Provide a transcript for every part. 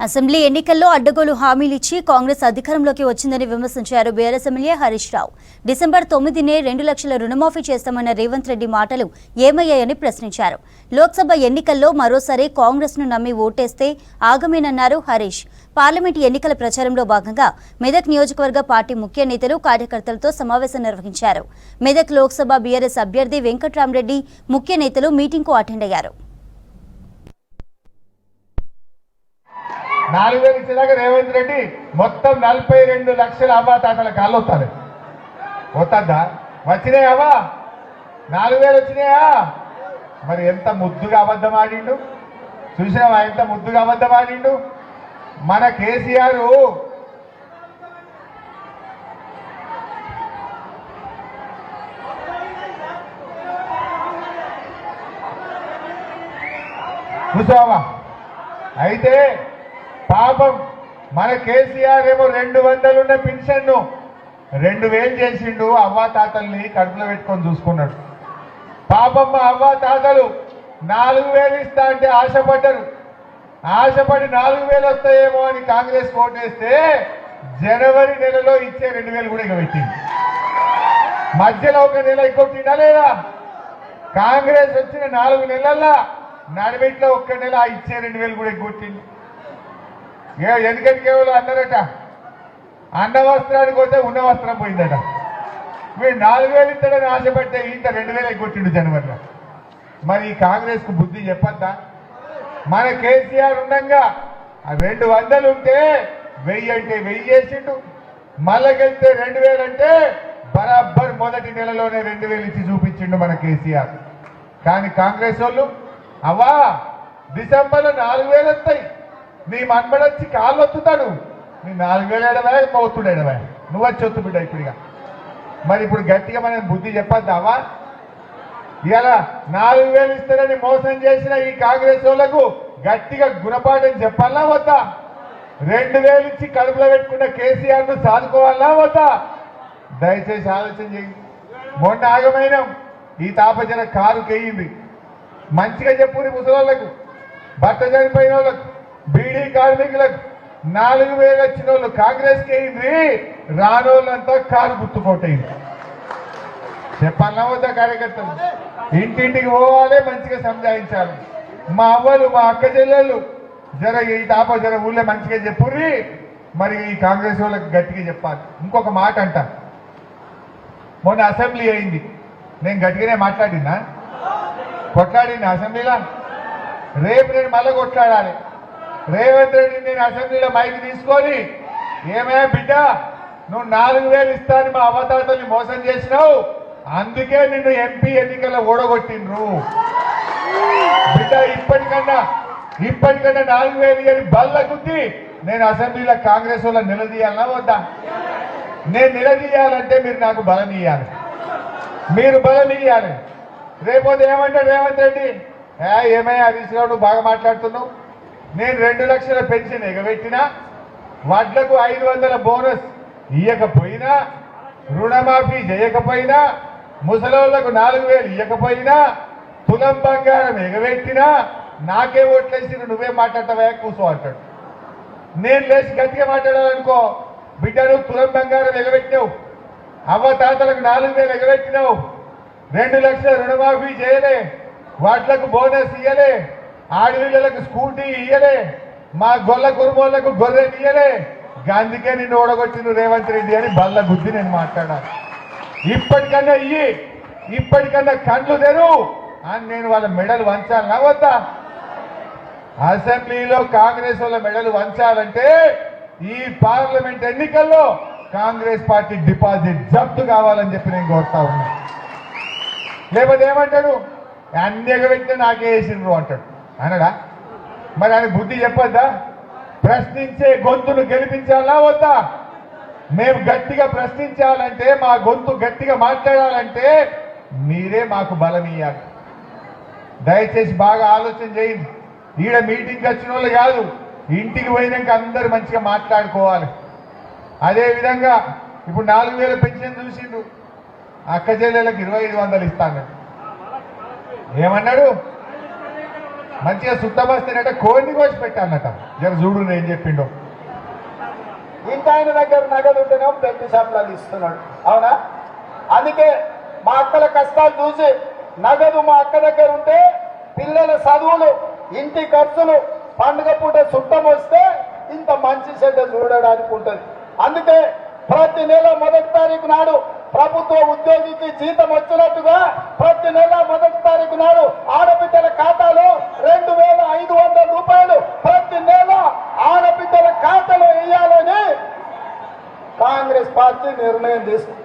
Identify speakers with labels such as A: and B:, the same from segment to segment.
A: Assembly ఎన్నికల్లో అడ్డగోలు హామీలు ఇచ్చి కాంగ్రెస్ అధికారంలోకి వచ్చిందని విమర్శించారు BRS MLA Harish Rao. December 9నే 2 లక్షల రుణమాఫీ చేస్తామన్న రేవంత్ రెడ్డి మాటలు ఏమయ్యాయని ప్రశ్నించారు. లోక్సభ ఎన్నికల్లో మరోసారి కాంగ్రెస్ను నమ్మి ఓటేస్తే ఆగమేనన్నారు హరీష్. పార్లమెంట్ ఎన్నికల ప్రచారంలో భాగంగా మెదక్ నియోజకవర్గ పార్టీ ముఖ్య నేతలు కార్యకర్తలతో సమావేశం నిర్వహించారు. మెదక్ లోక్సభ బీఆర్ఎస్ అభ్యర్థి వెంకట్రామరెడ్డి ముఖ్య నేతలు మీటింగ్కు అటెండ్ అయ్యారు.
B: 4000 ఇచ్చేదాకా రేవంత్ రెడ్డి మొత్తం 42 లక్షల అవ్వాతాతల కాళ్ళు వస్తారు. వస్తుందా? వచ్చినాయవా? 4000 వచ్చినాయా? మరి ఎంత ముద్దుగా అబద్ధం ఆడిండు చూసినావా? ఎంత ముద్దుగా అబద్ధం ఆడిండు మన కేసీఆర్. చూసావా? అయితే పాపం మన కేసీఆర్ ఏమో 200 ఉన్న పెన్షన్ను 2000 చేసిండు. అవ్వాతాతల్ని కడుపులో పెట్టుకొని చూసుకున్నాడు. పాపం మా అవ్వాతాతలు 4000 ఇస్తా అంటే ఆశపడ్డారు. ఆశపడి 4000 వస్తాయేమో అని కాంగ్రెస్ ఓటేస్తే జనవరి నెలలో ఇచ్చే 2000 కూడా ఎగబెట్టింది. మధ్యలో ఒక నెల ఎగ్గొట్టిందా లేదా? కాంగ్రెస్ వచ్చిన 4 నెలల్లో నడిమిట్లో ఒక్క నెల ఇచ్చే 2000 కూడా ఎగ్గొట్టింది. ఎందుకంటే కేవలం అన్నారట, అన్న వస్త్రానికి పోతే ఉన్న వస్త్రం పోయిందట. మీరు 4000 ఇస్తాడని ఆశపడితే ఇంత 2000 ఎగ్గొట్టిండు జనవరిలో. మరి ఈ కాంగ్రెస్ కు బుద్ధి చెప్పద్దా? మన కేసీఆర్ ఉండగా 200 ఉంటే 1000 అంటే 1000 చేసిండు. మళ్ళకెళ్తే 2000 అంటే బరాబర్ మొదటి నెలలోనే 2000 ఇచ్చి చూపించిండు మన కేసీఆర్. కానీ కాంగ్రెస్ వాళ్ళు అవ్వా డిసెంబర్లో 4000 వస్తాయి, నీ మన్మడొచ్చి కాళ్ళు వత్తుతాడు, నీ 4000 ఎడవా మౌతుడు ఎడవా, నువ్వు వచ్చి వత్తు బిడ్డ ఇప్పుడుగా. మరి ఇప్పుడు గట్టిగా మనం బుద్ధి చెప్పద్దావా? ఇలా 4000 ఇస్తారని మోసం చేసిన ఈ కాంగ్రెస్ వాళ్ళకు గట్టిగా గుణపాఠం చెప్పాలా వద్దా? 2000 ఇచ్చి కడుపులో పెట్టుకున్న కేసీఆర్ ను సాదుకోవాలా వద్దా? దయచేసి ఆలోచన చేయండి. మొన్న ఆగమైన ఈ తాపజన కారు కేయింది. మంచిగా చెప్పుని ముసలోళ్లకు, భర్త చనిపోయిన వాళ్ళకు, బీడీ కార్మికులకు 4000 వచ్చిన వాళ్ళు కాంగ్రెస్కి అయింది. రానోళ్ళంతా కారు గుర్తుకోటైంది. చెప్పాలా వద్దా? కార్యకర్తలు ఇంటింటికి పోవాలి, మంచిగా సంజాయించాలి. మా అవ్వలు మా అక్క చెల్లెళ్ళు జర ఈ తాప జర ఊళ్ళో మంచిగా చెప్పుర్రి. మరి ఈ కాంగ్రెస్ వాళ్ళకి గట్టిగా చెప్పాలి. ఇంకొక మాట అంట, మొన్న అసెంబ్లీ అయింది, నేను గట్టిగానే మాట్లాడినా, కొట్లాడిన అసెంబ్లీలో. రేపు నేను మళ్ళీ కొట్లాడాలి. రేవంత్ రెడ్డి నేను అసెంబ్లీలో మైక్ తీసుకొని, ఏమయ్యా బిడ్డ నువ్వు 4000 ఇస్తాను మా అవతాతల్ని మోసం చేసినావు, అందుకే నిన్ను ఎంపీ ఎన్నికల్లో ఓడగొట్టిండ్రు బిడ్డ. ఇప్పటికన్నా 4000 అని బల్ల గుద్ది నేను అసెంబ్లీలో కాంగ్రెస్ వాళ్ళని నిలదీయాలన్నా వద్దా? నేను నిలదీయాలంటే మీరు నాకు బలం ఇవ్వాలి, మీరు బలం ఇవ్వాలి. రేపోతే ఏమంటాడు రేవంత్ రెడ్డి, ఏమయ్యా హరీష్ రావు బాగా మాట్లాడుతున్నావు, నేను 2 లక్షల పెన్షన్ ఎగబెట్టినా, వడ్లకు 500 బోనస్ ఇయ్యకపోయినా, రుణమాఫీ చేయకపోయినా, ముసలోళ్లకు 4000 ఇయ్యకపోయినా, తులం బంగారం ఎగబెట్టినా నాకే ఓట్లేసి నువ్వే మాట్లాడతావా కూర్చో అంటాడు. నేను లేచి గట్టిగా మాట్లాడాలనుకో, బిడ్డ నువ్వు తులం బంగారం ఎగబెట్టినావు, అవ్వ తాతలకు 4000 ఎగబెట్టినావు, 2 లక్షల రుణమాఫీ చేయలే, వాట్లకు బోనస్ ఇయ్యలే, ఆడపిల్లలకు స్కూటీ ఇయ్యలే, మా గొల్ల కురుమోళ్లకు గొర్రె ఇయ్యలే, అందుకే నిన్ను ఓడగొట్టిన రేవంత్ రెడ్డి అని బల్ల గుద్ది నేను మాట్లాడాలి. ఇప్పటికన్నా ఇయ్యి, ఇప్పటికన్నా కండ్లు తెరు అని నేను వాళ్ళ మెడలు వంచాలన్నా వద్దా? అసెంబ్లీలో కాంగ్రెస్ వాళ్ళ మెడలు వంచాలంటే ఈ పార్లమెంట్ ఎన్నికల్లో కాంగ్రెస్ పార్టీ డిపాజిట్ జప్తు కావాలని చెప్పి నేను కోరుతా ఉన్నా. లేకపోతే ఏమంటాడు, అన్ని ఎగబెట్టిన నాకే వేసిండ్రు అంటాడు. అనడా? మరి ఆయన బుద్ధి చెప్పొద్దా? ప్రశ్నించే గొంతును గెలిపించాలా వద్దా? మేము గట్టిగా ప్రశ్నించాలంటే, మా గొంతు గట్టిగా మాట్లాడాలంటే మీరే మాకు బలం ఇవ్వాలి. దయచేసి బాగా ఆలోచన చేయండి. ఈడ మీటింగ్కి వచ్చిన వాళ్ళు కాదు, ఇంటికి పోయినాక అందరు మంచిగా మాట్లాడుకోవాలి. అదేవిధంగా ఇప్పుడు 4000 పెన్షన్ చూసిండు, అక్క చెల్లెలకు 2500 ఇస్తాను. ఏమన్నాడు? మంచిగా సుట్టమస్తేనట కోడిని కోసి పెట్టానట. జర చూడు నేను చెప్పిండు.
C: ఇంకా ఆయన దగ్గర నగదు ఉంటేనే బెల్ట్ షాప్లలో ఇస్తున్నాడు. అవునా? అందుకే మా అక్కల కష్టాలు చూసి నగదు మా అక్క దగ్గర ఉంటే పిల్లల చదువులు, ఇంటి ఖర్చులు, పండుగ పూట చుట్టం వస్తే ఇంత మంచి చెడ్డ చూడడానికి ఉంటుంది. అందుకే ప్రతి నెల 1వ తారీఖు నాడు ప్రభుత్వ ఉద్యోగికి జీతం వచ్చినట్టుగా ప్రతి నెల 1వ తారీఖు నాడు ఆడబిడ్డల ఖాతాలో 2,500 రూపాయలు ప్రతి నెల ఆడబిడ్డల ఖాతాలో వేయాలని కాంగ్రెస్ పార్టీ నిర్ణయం తీసుకుంది.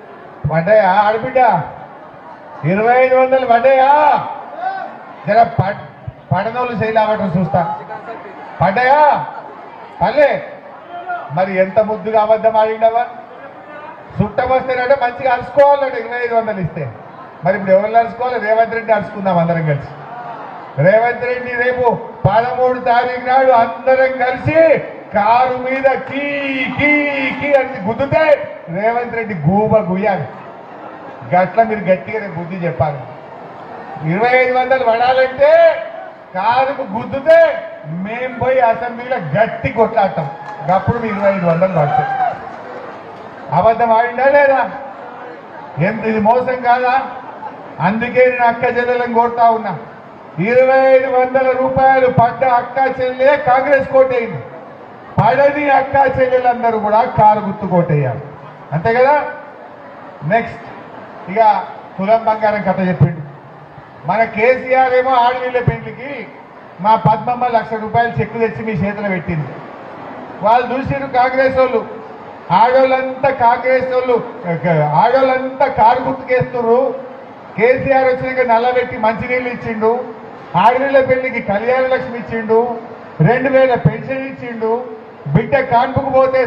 B: పడ్డాయా ఆడబిడ్డ? 2,500 పడ్డాయా? జర పడనోళ్ళు చేయలేవటం చూస్తా. పడ్డాయా? పల్లె మరి ఎంత ముద్దుగా అబద్ధం ఆడిండవా? చుట్టమస్తేనంటే మంచిగా అరుచుకోవాలంటే 2,500 ఇస్తే. మరి ఇప్పుడు ఎవరు అరుచుకోవాలి? రేవంత్ రెడ్డి అరుచుకుందాం అందరం కలిసి. రేవంత్ రెడ్డి రేపు 13 తారీఖు నాడు అందరం కలిసి కారు మీద కీ కీ కీ అని గుద్దుతే రేవంత్ రెడ్డి గూబ గుయ్యాలి. గట్ల మీరు గట్టిగా రేపు బుద్ధి చెప్పాలి. 2,500 పడాలంటే కారుకు గుద్దుతే మేం పోయి అసెంబ్లీలో గట్టి కొట్లాడతాం. అప్పుడు మీ 2,500 పడతాయి. అబద్ధం ఆడిందా లేదా? ఎంత ఇది మోసం కాదా? అందుకే నేను అక్క చెల్లెలను కోరుతా ఉన్నా. 2,500 రూపాయలు పడ్డ అక్క చెల్లె కాంగ్రెస్ కోటేయండి. పడని అక్క చెల్లెలందరూ కూడా కారు గుర్తు కోటేయాలి. అంతే కదా? నెక్స్ట్ ఇక తులం బంగారం కథ చెప్పిండు. మన కేసీఆర్ ఏమో ఆడవిళ్ళ పెళ్లికి మా పద్మమ్మ 1,00,000 రూపాయలు చెక్కు తెచ్చి మీ చేతిలో పెట్టింది. వాళ్ళు చూసిరు కాంగ్రెస్ వాళ్ళు, ఆడోళ్ళంతా కాంగ్రెస్ వాళ్ళు, ఆడోళ్ళంతా కారు గుర్తుకేస్తున్నారు. కేసీఆర్ వచ్చినాక నల్లబెట్టి మంచినీళ్ళు ఇచ్చిండు, ఆడవిళ్ళ పెళ్లికి కళ్యాణ లక్ష్మి ఇచ్చిండు, 2,000 పెన్షన్ ఇచ్చిండు, బిడ్డ కాన్పుకు పోతే